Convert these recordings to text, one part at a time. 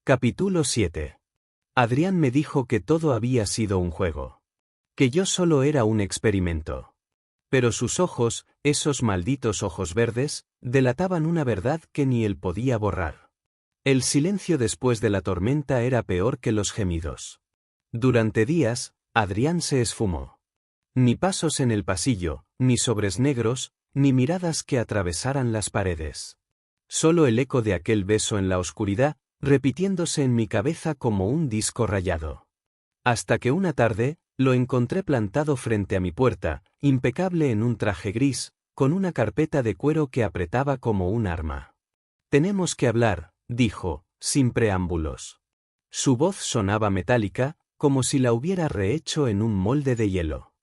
Capítulo 7. Adrián me dijo que todo había sido un juego. Que yo solo era un experimento. Pero sus ojos, esos malditos ojos verdes, delataban una verdad que ni él podía borrar. El silencio después de la tormenta era peor que los gemidos. Durante días, Adrián se esfumó. Ni pasos en el pasillo, ni sobres negros, ni miradas que atravesaran las paredes. Solo el eco de aquel beso en la oscuridad, repitiéndose en mi cabeza como un disco rayado. Hasta que una tarde, lo encontré plantado frente a mi puerta, impecable en un traje gris, con una carpeta de cuero que apretaba como un arma. «Tenemos que hablar», dijo, sin preámbulos. Su voz sonaba metálica, como si la hubiera rehecho en un molde de hielo.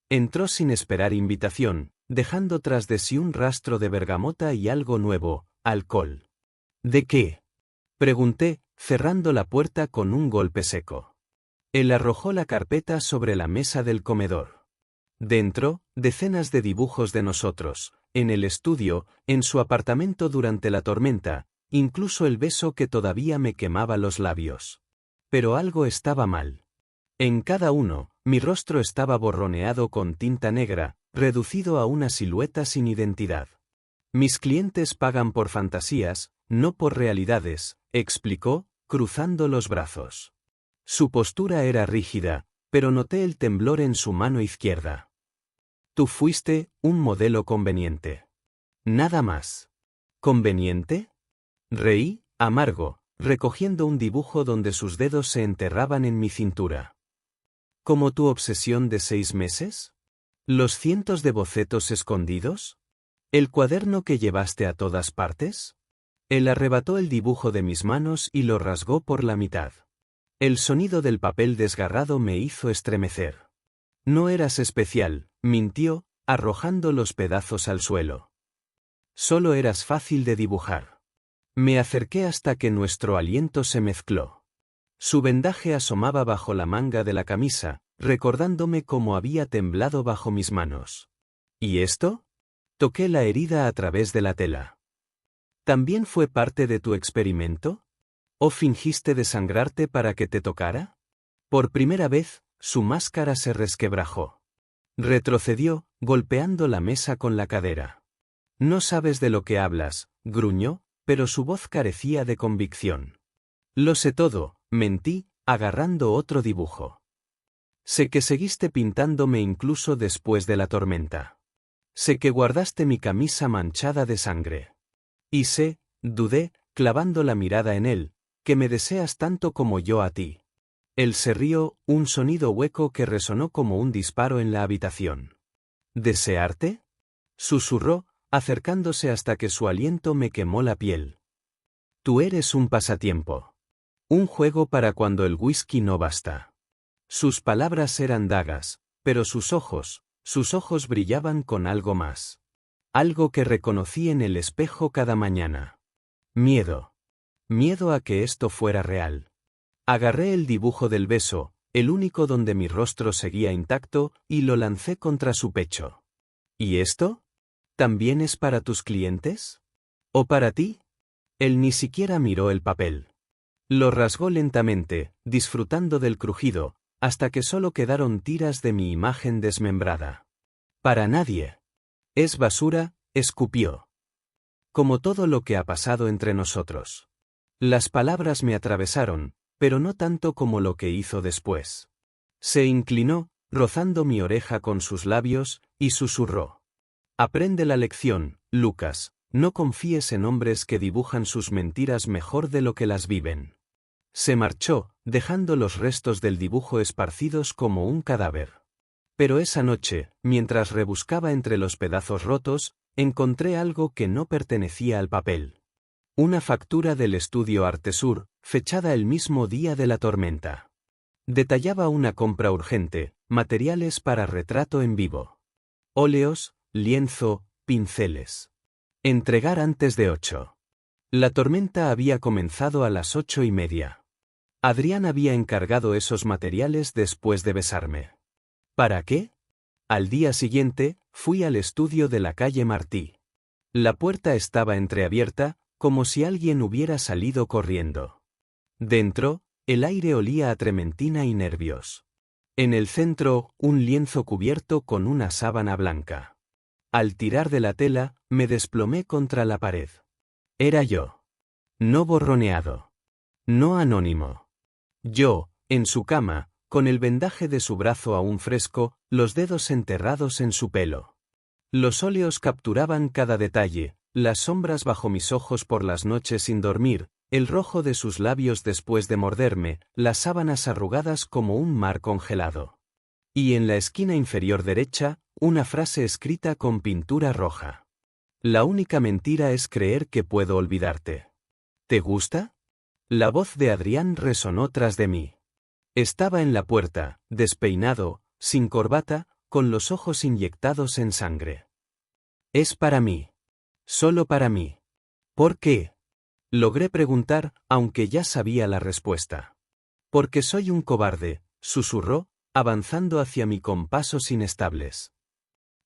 Entró sin esperar invitación, dejando tras de sí un rastro de bergamota y algo nuevo, alcohol. «¿De qué?», pregunté, cerrando la puerta con un golpe seco. Él arrojó la carpeta sobre la mesa del comedor. Dentro, decenas de dibujos de nosotros, en el estudio, en su apartamento durante la tormenta, incluso el beso que todavía me quemaba los labios. Pero algo estaba mal. En cada uno, mi rostro estaba borroneado con tinta negra, reducido a una silueta sin identidad. «Mis clientes pagan por fantasías, no por realidades», explicó, cruzando los brazos. Su postura era rígida, pero noté el temblor en su mano izquierda. «Tú fuiste un modelo conveniente. Nada más». «¿Conveniente?». Reí, amargo, recogiendo un dibujo donde sus dedos se enterraban en mi cintura. «¿Como tu obsesión de 6 meses? ¿Los cientos de bocetos escondidos? ¿El cuaderno que llevaste a todas partes?». Él arrebató el dibujo de mis manos y lo rasgó por la mitad. El sonido del papel desgarrado me hizo estremecer. «No eras especial», mintió, arrojando los pedazos al suelo. «Solo eras fácil de dibujar». Me acerqué hasta que nuestro aliento se mezcló. Su vendaje asomaba bajo la manga de la camisa, recordándome cómo había temblado bajo mis manos. «¿Y esto?». Toqué la herida a través de la tela. «¿También fue parte de tu experimento? ¿O fingiste desangrarte para que te tocara?». Por primera vez, su máscara se resquebrajó. Retrocedió, golpeando la mesa con la cadera. «No sabes de lo que hablas», gruñó, pero su voz carecía de convicción. «Lo sé todo», mentí, agarrando otro dibujo. «Sé que seguiste pintándome incluso después de la tormenta. Sé que guardaste mi camisa manchada de sangre. Y sé», dudé, clavando la mirada en él, «que me deseas tanto como yo a ti». Él se rió, un sonido hueco que resonó como un disparo en la habitación. «¿Desearte?», susurró, acercándose hasta que su aliento me quemó la piel. «Tú eres un pasatiempo. Un juego para cuando el whisky no basta». Sus palabras eran dagas, pero sus ojos brillaban con algo más. Algo que reconocí en el espejo cada mañana. Miedo. Miedo a que esto fuera real. Agarré el dibujo del beso, el único donde mi rostro seguía intacto, y lo lancé contra su pecho. «¿Y esto? ¿También es para tus clientes? ¿O para ti?». Él ni siquiera miró el papel. Lo rasgó lentamente, disfrutando del crujido, hasta que solo quedaron tiras de mi imagen desmembrada. «Para nadie. Es basura», escupió. «Como todo lo que ha pasado entre nosotros». Las palabras me atravesaron, pero no tanto como lo que hizo después. Se inclinó, rozando mi oreja con sus labios, y susurró. «Aprende la lección, Lucas, no confíes en hombres que dibujan sus mentiras mejor de lo que las viven». Se marchó, dejando los restos del dibujo esparcidos como un cadáver. Pero esa noche, mientras rebuscaba entre los pedazos rotos, encontré algo que no pertenecía al papel. Una factura del estudio Artesur, fechada el mismo día de la tormenta. Detallaba una compra urgente, materiales para retrato en vivo. Óleos, lienzo, pinceles. Entregar antes de 8. La tormenta había comenzado a las 8:30. Adrián había encargado esos materiales después de besarme. ¿Para qué? Al día siguiente, fui al estudio de la calle Martí. La puerta estaba entreabierta, como si alguien hubiera salido corriendo. Dentro, el aire olía a trementina y nervios. En el centro, un lienzo cubierto con una sábana blanca. Al tirar de la tela, me desplomé contra la pared. Era yo. No borroneado. No anónimo. Yo, en su cama, con el vendaje de su brazo aún fresco, los dedos enterrados en su pelo. Los óleos capturaban cada detalle, las sombras bajo mis ojos por las noches sin dormir, el rojo de sus labios después de morderme, las sábanas arrugadas como un mar congelado. Y en la esquina inferior derecha, una frase escrita con pintura roja. La única mentira es creer que puedo olvidarte. ¿Te gusta? La voz de Adrián resonó tras de mí. Estaba en la puerta, despeinado, sin corbata, con los ojos inyectados en sangre. Es para mí. Solo para mí. ¿Por qué? Logré preguntar, aunque ya sabía la respuesta. Porque soy un cobarde, susurró, avanzando hacia mí con pasos inestables.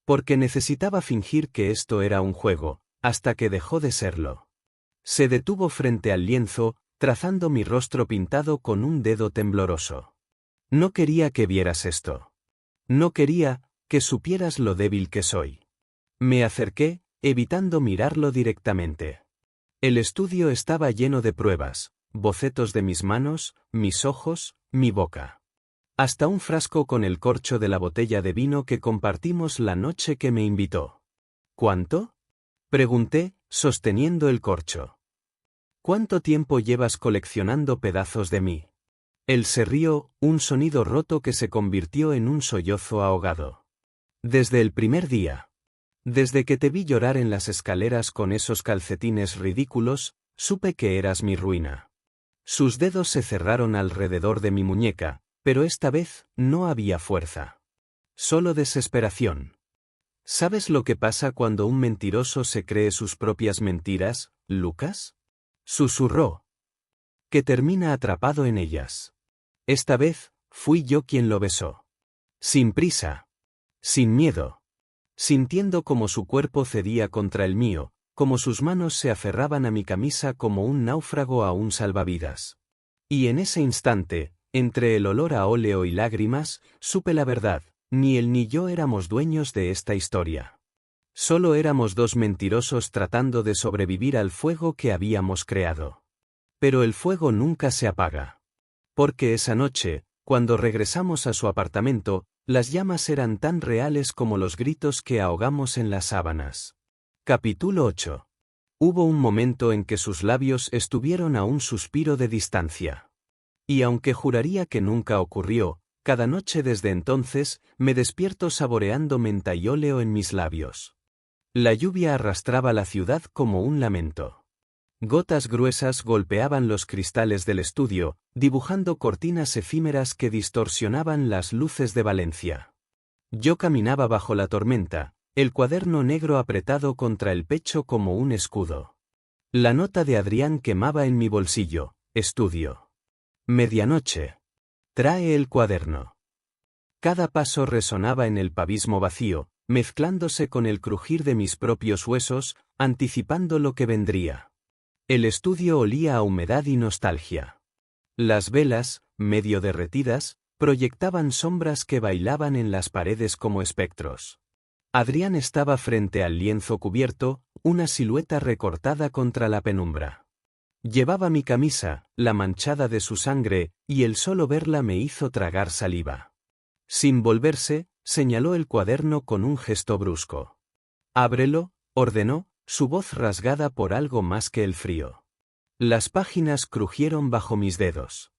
Porque necesitaba fingir que esto era un juego, hasta que dejó de serlo. Se detuvo frente al lienzo, trazando mi rostro pintado con un dedo tembloroso. No quería que vieras esto. No quería que supieras lo débil que soy. Me acerqué, evitando mirarlo directamente. El estudio estaba lleno de pruebas, bocetos de mis manos, mis ojos, mi boca. Hasta un frasco con el corcho de la botella de vino que compartimos la noche que me invitó. ¿Cuánto? Pregunté, sosteniendo el corcho. ¿Cuánto tiempo llevas coleccionando pedazos de mí? Él se rió, un sonido roto que se convirtió en un sollozo ahogado. Desde el primer día. Desde que te vi llorar en las escaleras con esos calcetines ridículos, supe que eras mi ruina. Sus dedos se cerraron alrededor de mi muñeca, pero esta vez no había fuerza. Solo desesperación. ¿Sabes lo que pasa cuando un mentiroso se cree sus propias mentiras, Lucas? Susurró. Que termina atrapado en ellas. Esta vez, fui yo quien lo besó. Sin prisa. Sin miedo. Sintiendo como su cuerpo cedía contra el mío, como sus manos se aferraban a mi camisa como un náufrago a un salvavidas. Y en ese instante, entre el olor a óleo y lágrimas, supe la verdad, ni él ni yo éramos dueños de esta historia. Solo éramos dos mentirosos tratando de sobrevivir al fuego que habíamos creado. Pero el fuego nunca se apaga. Porque esa noche, cuando regresamos a su apartamento, las llamas eran tan reales como los gritos que ahogamos en las sábanas. Capítulo 8. Hubo un momento en que sus labios estuvieron a un suspiro de distancia. Y aunque juraría que nunca ocurrió, cada noche desde entonces, me despierto saboreando menta y óleo en mis labios. La lluvia arrastraba la ciudad como un lamento. Gotas gruesas golpeaban los cristales del estudio, dibujando cortinas efímeras que distorsionaban las luces de Valencia. Yo caminaba bajo la tormenta, el cuaderno negro apretado contra el pecho como un escudo. La nota de Adrián quemaba en mi bolsillo, estudio. Medianoche. Trae el cuaderno. Cada paso resonaba en el pavismo vacío, mezclándose con el crujir de mis propios huesos, anticipando lo que vendría. El estudio olía a humedad y nostalgia. Las velas, medio derretidas, proyectaban sombras que bailaban en las paredes como espectros. Adrián estaba frente al lienzo cubierto, una silueta recortada contra la penumbra. Llevaba mi camisa, la manchada de su sangre, y el solo verla me hizo tragar saliva. Sin volverse, señaló el cuaderno con un gesto brusco. «Ábrelo», ordenó, su voz rasgada por algo más que el frío. Las páginas crujieron bajo mis dedos.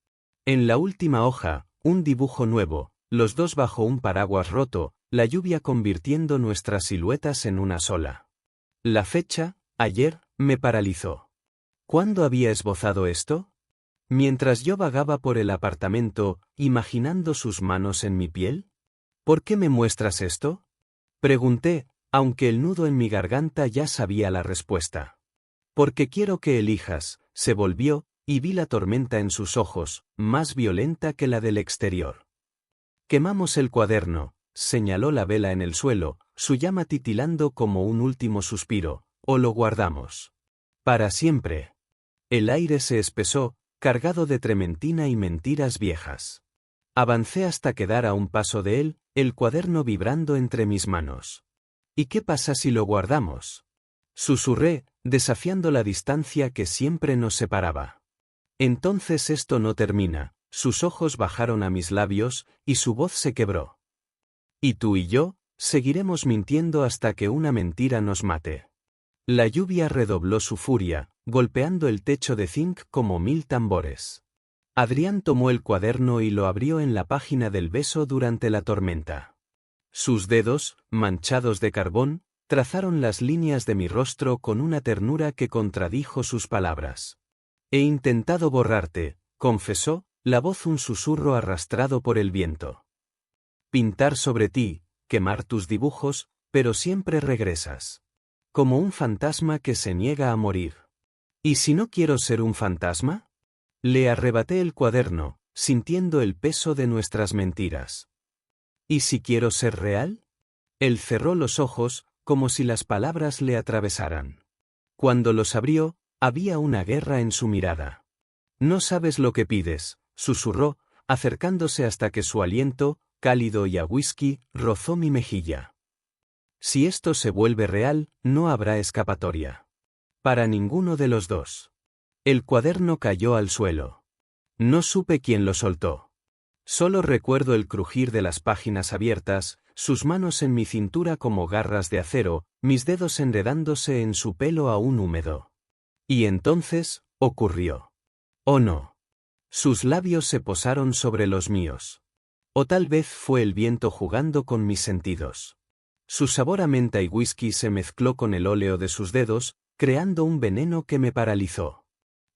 En la última hoja, un dibujo nuevo, los dos bajo un paraguas roto, la lluvia convirtiendo nuestras siluetas en una sola. La fecha, ayer, me paralizó. ¿Cuándo había esbozado esto? Mientras yo vagaba por el apartamento, imaginando sus manos en mi piel. ¿Por qué me muestras esto? Pregunté, aunque el nudo en mi garganta ya sabía la respuesta. Porque quiero que elijas, se volvió, y vi la tormenta en sus ojos, más violenta que la del exterior. Quemamos el cuaderno, señaló la vela en el suelo, su llama titilando como un último suspiro, o lo guardamos. Para siempre. El aire se espesó, cargado de trementina y mentiras viejas. Avancé hasta quedar a un paso de él, el cuaderno vibrando entre mis manos. ¿Y qué pasa si lo guardamos? Susurré, desafiando la distancia que siempre nos separaba. Entonces esto no termina. Sus ojos bajaron a mis labios, y su voz se quebró. Y tú y yo, seguiremos mintiendo hasta que una mentira nos mate. La lluvia redobló su furia, golpeando el techo de zinc como 1000 tambores. Adrián tomó el cuaderno y lo abrió en la página del beso durante la tormenta. Sus dedos, manchados de carbón, trazaron las líneas de mi rostro con una ternura que contradijo sus palabras. He intentado borrarte, confesó, la voz un susurro arrastrado por el viento. Pintar sobre ti, quemar tus dibujos, pero siempre regresas. Como un fantasma que se niega a morir. ¿Y si no quiero ser un fantasma? Le arrebaté el cuaderno, sintiendo el peso de nuestras mentiras. ¿Y si quiero ser real? Él cerró los ojos, como si las palabras le atravesaran. Cuando los abrió, había una guerra en su mirada. No sabes lo que pides, susurró, acercándose hasta que su aliento, cálido y a whisky, rozó mi mejilla. Si esto se vuelve real, no habrá escapatoria. Para ninguno de los dos. El cuaderno cayó al suelo. No supe quién lo soltó. Solo recuerdo el crujir de las páginas abiertas, sus manos en mi cintura como garras de acero, mis dedos enredándose en su pelo aún húmedo. Y entonces, ocurrió. ¿O no? Sus labios se posaron sobre los míos. O tal vez fue el viento jugando con mis sentidos. Su sabor a menta y whisky se mezcló con el óleo de sus dedos, creando un veneno que me paralizó.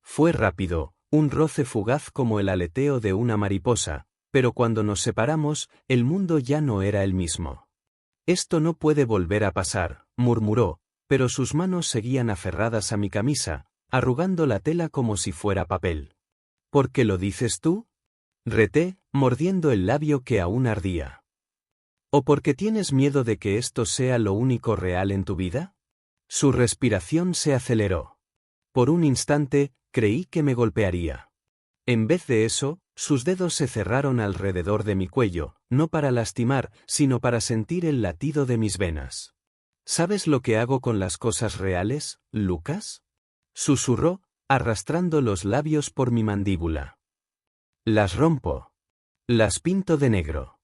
Fue rápido, un roce fugaz como el aleteo de una mariposa, pero cuando nos separamos, el mundo ya no era el mismo. Esto no puede volver a pasar, murmuró, pero sus manos seguían aferradas a mi camisa, arrugando la tela como si fuera papel. ¿Por qué lo dices tú? Reté, mordiendo el labio que aún ardía. ¿O porque tienes miedo de que esto sea lo único real en tu vida? Su respiración se aceleró. Por un instante, creí que me golpearía. En vez de eso, sus dedos se cerraron alrededor de mi cuello, no para lastimar, sino para sentir el latido de mis venas. ¿Sabes lo que hago con las cosas reales, Lucas? Susurró, arrastrando los labios por mi mandíbula. Las rompo. Las pinto de negro.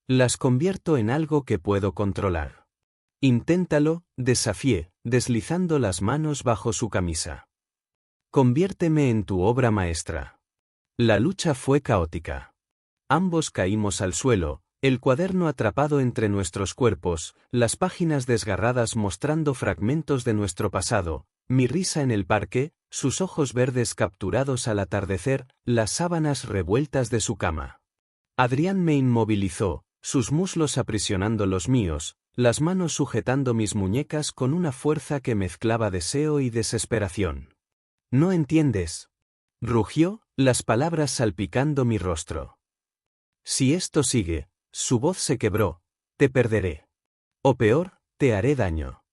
Las convierto en algo que puedo controlar. Inténtalo, desafié, deslizando las manos bajo su camisa. Conviérteme en tu obra maestra. La lucha fue caótica. Ambos caímos al suelo, el cuaderno atrapado entre nuestros cuerpos, las páginas desgarradas mostrando fragmentos de nuestro pasado, mi risa en el parque, sus ojos verdes capturados al atardecer, las sábanas revueltas de su cama. Adrián me inmovilizó, sus muslos aprisionando los míos, las manos sujetando mis muñecas con una fuerza que mezclaba deseo y desesperación. ¿No entiendes? Rugió, las palabras salpicando mi rostro. Si esto sigue, su voz se quebró, te perderé. O peor, te haré daño.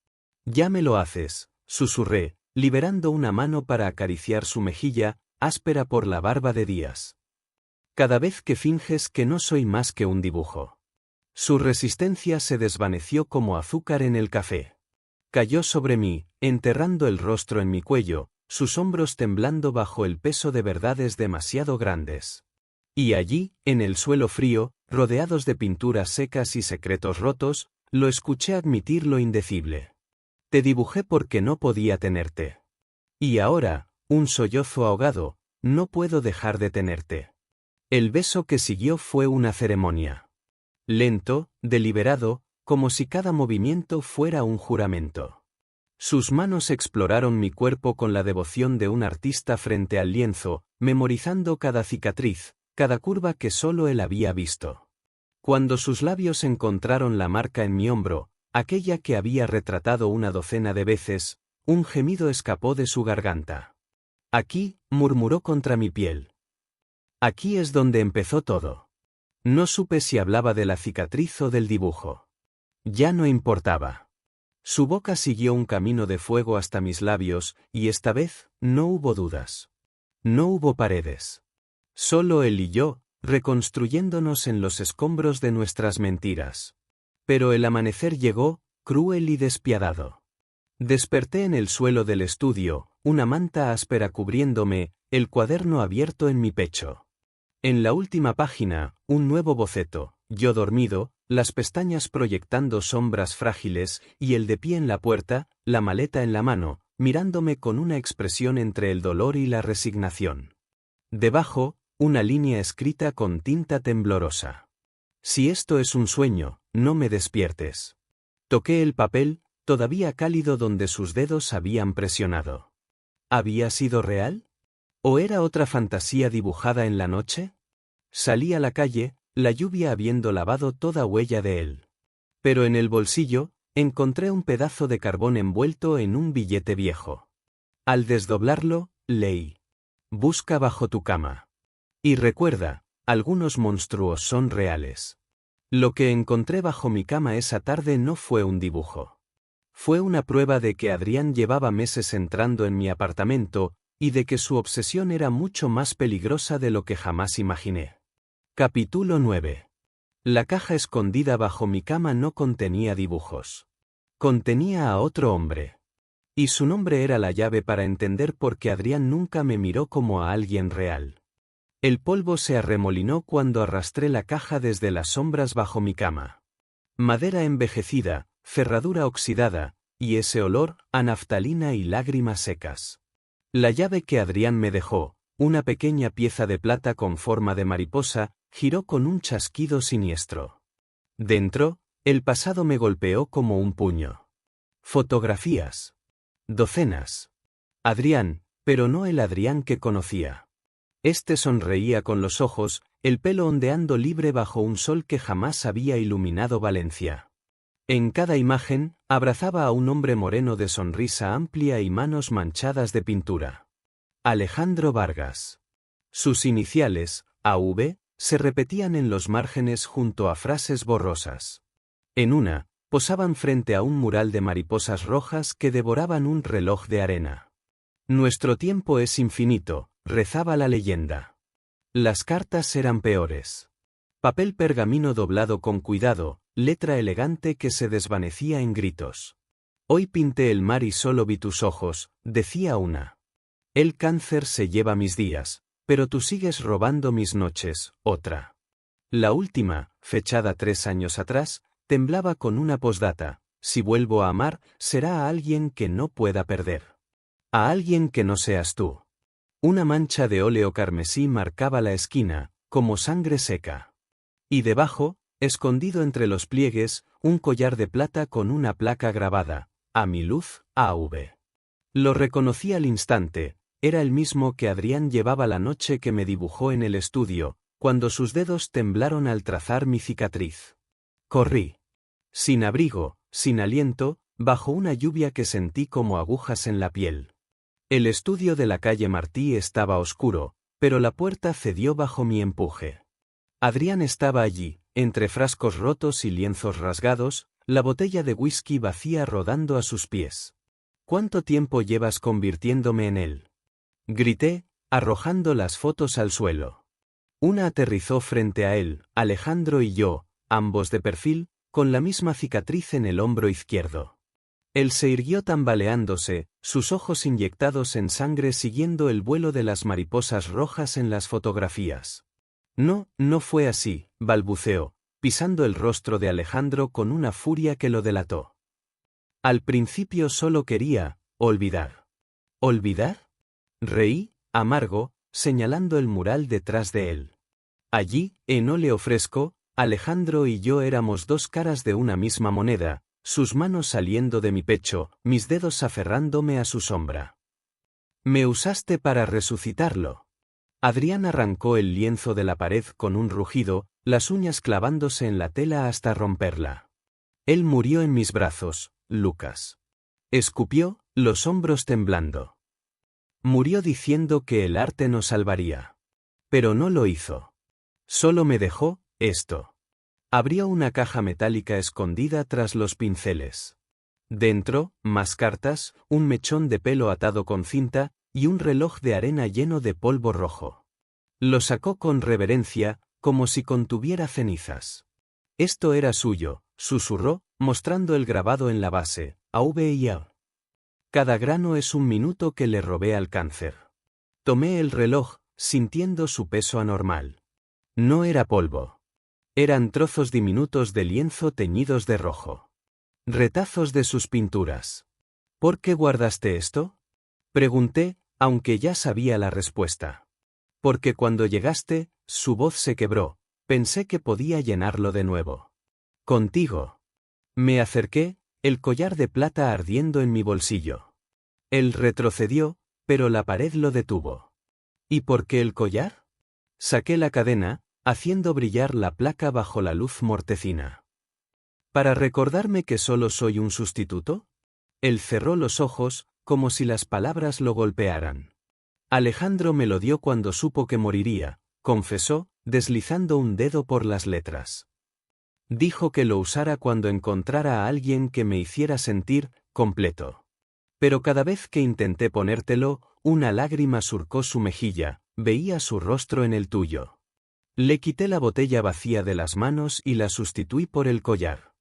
Ya me lo haces, susurré, liberando una mano para acariciar su mejilla, áspera por la barba de días. Cada vez que finges que no soy más que un dibujo. Su resistencia se desvaneció como azúcar en el café. Cayó sobre mí, enterrando el rostro en mi cuello, sus hombros temblando bajo el peso de verdades demasiado grandes. Y allí, en el suelo frío, rodeados de pinturas secas y secretos rotos, lo escuché admitir lo indecible. Te dibujé porque no podía tenerte. Y ahora, un sollozo ahogado, no puedo dejar de tenerte. El beso que siguió fue una ceremonia. Lento, deliberado, como si cada movimiento fuera un juramento. Sus manos exploraron mi cuerpo con la devoción de un artista frente al lienzo, memorizando cada cicatriz, cada curva que solo él había visto. Cuando sus labios encontraron la marca en mi hombro, aquella que había retratado una docena de veces, un gemido escapó de su garganta. Aquí, murmuró contra mi piel. Aquí es donde empezó todo. No supe si hablaba de la cicatriz o del dibujo. Ya no importaba. Su boca siguió un camino de fuego hasta mis labios, y esta vez, no hubo dudas. No hubo paredes. Solo él y yo, reconstruyéndonos en los escombros de nuestras mentiras. Pero el amanecer llegó, cruel y despiadado. Desperté en el suelo del estudio, una manta áspera cubriéndome, el cuaderno abierto en mi pecho. En la última página, un nuevo boceto, yo dormido, las pestañas proyectando sombras frágiles, y el de pie en la puerta, la maleta en la mano, mirándome con una expresión entre el dolor y la resignación. Debajo, una línea escrita con tinta temblorosa. Si esto es un sueño, no me despiertes. Toqué el papel, todavía cálido donde sus dedos habían presionado. ¿Había sido real? ¿O era otra fantasía dibujada en la noche? Salí a la calle, la lluvia habiendo lavado toda huella de él. Pero en el bolsillo, encontré un pedazo de carbón envuelto en un billete viejo. Al desdoblarlo, leí: busca bajo tu cama. Y recuerda, algunos monstruos son reales. Lo que encontré bajo mi cama esa tarde no fue un dibujo. Fue una prueba de que Adrián llevaba meses entrando en mi apartamento, y de que su obsesión era mucho más peligrosa de lo que jamás imaginé. Capítulo 9. La caja escondida bajo mi cama no contenía dibujos. Contenía a otro hombre. Y su nombre era la llave para entender por qué Adrián nunca me miró como a alguien real. El polvo se arremolinó cuando arrastré la caja desde las sombras bajo mi cama. Madera envejecida, ferradura oxidada, y ese olor a naftalina y lágrimas secas. La llave que Adrián me dejó, una pequeña pieza de plata con forma de mariposa, giró con un chasquido siniestro. Dentro, el pasado me golpeó como un puño. Fotografías. Docenas. Adrián, pero no el Adrián que conocía. Este sonreía con los ojos, el pelo ondeando libre bajo un sol que jamás había iluminado Valencia. En cada imagen, abrazaba a un hombre moreno de sonrisa amplia y manos manchadas de pintura. Alejandro Vargas. Sus iniciales, AV, se repetían en los márgenes junto a frases borrosas. En una, posaban frente a un mural de mariposas rojas que devoraban un reloj de arena. Nuestro tiempo es infinito, rezaba la leyenda. Las cartas eran peores. Papel pergamino doblado con cuidado, letra elegante que se desvanecía en gritos. Hoy pinté el mar y solo vi tus ojos, decía una. El cáncer se lleva mis días, pero tú sigues robando mis noches, otra. La última, fechada 3 años atrás, temblaba con una posdata: si vuelvo a amar, será a alguien que no pueda perder. A alguien que no seas tú. Una mancha de óleo carmesí marcaba la esquina, como sangre seca. Y debajo, escondido entre los pliegues, un collar de plata con una placa grabada: a mi luz, AV. Lo reconocí al instante. Era el mismo que Adrián llevaba la noche que me dibujó en el estudio, cuando sus dedos temblaron al trazar mi cicatriz. Corrí. Sin abrigo, sin aliento, bajo una lluvia que sentí como agujas en la piel. El estudio de la calle Martí estaba oscuro, pero la puerta cedió bajo mi empuje. Adrián estaba allí, entre frascos rotos y lienzos rasgados, la botella de whisky vacía rodando a sus pies. ¿Cuánto tiempo llevas convirtiéndome en él?, grité, arrojando las fotos al suelo. Una aterrizó frente a él, Alejandro y yo, ambos de perfil, con la misma cicatriz en el hombro izquierdo. Él se irguió tambaleándose, sus ojos inyectados en sangre siguiendo el vuelo de las mariposas rojas en las fotografías. No, no fue así, balbuceó, pisando el rostro de Alejandro con una furia que lo delató. Al principio solo quería olvidar. ¿Olvidar? Reí, amargo, señalando el mural detrás de él. Allí, en óleo fresco, Alejandro y yo éramos dos caras de una misma moneda, sus manos saliendo de mi pecho, mis dedos aferrándome a su sombra. Me usaste para resucitarlo. Adrián arrancó el lienzo de la pared con un rugido, las uñas clavándose en la tela hasta romperla. Él murió en mis brazos, Lucas. Escupió, los hombros temblando. Murió diciendo que el arte nos salvaría. Pero no lo hizo. Solo me dejó esto. Abrió una caja metálica escondida tras los pinceles. Dentro, más cartas, un mechón de pelo atado con cinta, y un reloj de arena lleno de polvo rojo. Lo sacó con reverencia, como si contuviera cenizas. Esto era suyo, susurró, mostrando el grabado en la base, AVIA. Cada grano es un minuto que le robé al cáncer. Tomé el reloj, sintiendo su peso anormal. No era polvo. Eran trozos diminutos de lienzo teñidos de rojo. Retazos de sus pinturas. ¿Por qué guardaste esto? Pregunté, aunque ya sabía la respuesta. Porque cuando llegaste, su voz se quebró, pensé que podía llenarlo de nuevo. Contigo. Me acerqué, el collar de plata ardiendo en mi bolsillo. Él retrocedió, pero la pared lo detuvo. ¿Y por qué el collar? Saqué la cadena, haciendo brillar la placa bajo la luz mortecina. ¿Para recordarme que solo soy un sustituto? Él cerró los ojos, como si las palabras lo golpearan. Alejandro me lo dio cuando supo que moriría, confesó, deslizando un dedo por las letras. Dijo que lo usara cuando encontrara a alguien que me hiciera sentir completo. Pero cada vez que intenté ponértelo, una lágrima surcó su mejilla, veía su rostro en el tuyo. Le quité la botella vacía de las manos y la sustituí por el collar.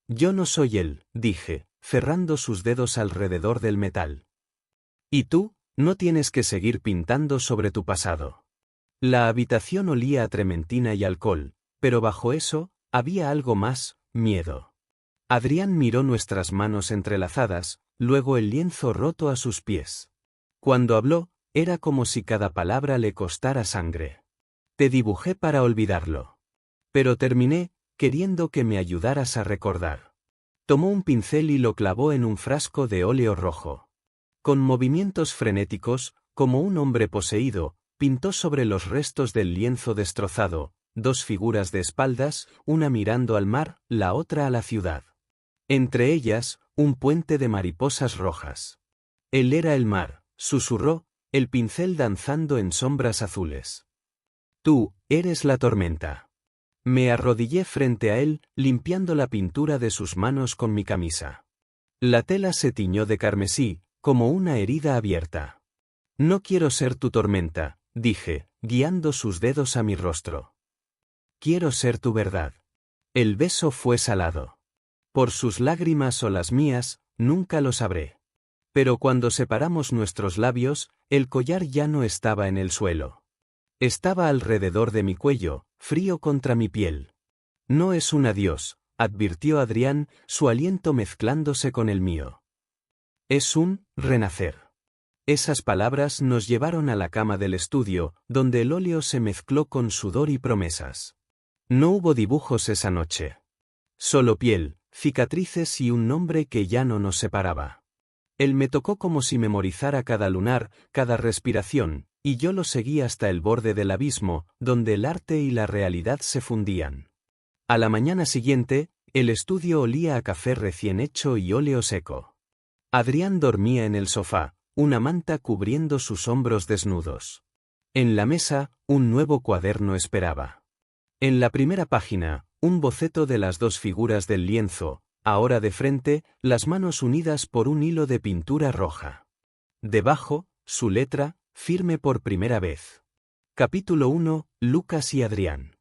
Yo no soy él, dije, cerrando sus dedos alrededor del metal. Y tú, no tienes que seguir pintando sobre tu pasado. La habitación olía a trementina y alcohol, pero bajo eso, había algo más, miedo. Adrián miró nuestras manos entrelazadas, luego el lienzo roto a sus pies. Cuando habló, era como si cada palabra le costara sangre. Te dibujé para olvidarlo. Pero terminé, queriendo que me ayudaras a recordar. Tomó un pincel y lo clavó en un frasco de óleo rojo. Con movimientos frenéticos, como un hombre poseído, pintó sobre los restos del lienzo destrozado, dos figuras de espaldas, una mirando al mar, la otra a la ciudad. Entre ellas, un puente de mariposas rojas. Él era el mar, susurró, el pincel danzando en sombras azules. Tú, eres la tormenta. Me arrodillé frente a él, limpiando la pintura de sus manos con mi camisa. La tela se tiñó de carmesí, como una herida abierta. No quiero ser tu tormenta, dije, guiando sus dedos a mi rostro. Quiero ser tu verdad. El beso fue salado. Por sus lágrimas o las mías, nunca lo sabré. Pero cuando separamos nuestros labios, el collar ya no estaba en el suelo. Estaba alrededor de mi cuello, frío contra mi piel. No es un adiós, advirtió Adrián, su aliento mezclándose con el mío. Es un renacer. Esas palabras nos llevaron a la cama del estudio, donde el óleo se mezcló con sudor y promesas. No hubo dibujos esa noche. Solo piel, cicatrices y un nombre que ya no nos separaba. Él me tocó como si memorizara cada lunar, cada respiración, y yo lo seguí hasta el borde del abismo, donde el arte y la realidad se fundían. A la mañana siguiente, el estudio olía a café recién hecho y óleo seco. Adrián dormía en el sofá, una manta cubriendo sus hombros desnudos. En la mesa, un nuevo cuaderno esperaba. En la primera página, un boceto de las dos figuras del lienzo, ahora de frente, las manos unidas por un hilo de pintura roja. Debajo, su letra, firme por primera vez. Capítulo 1, Lucas y Adrián.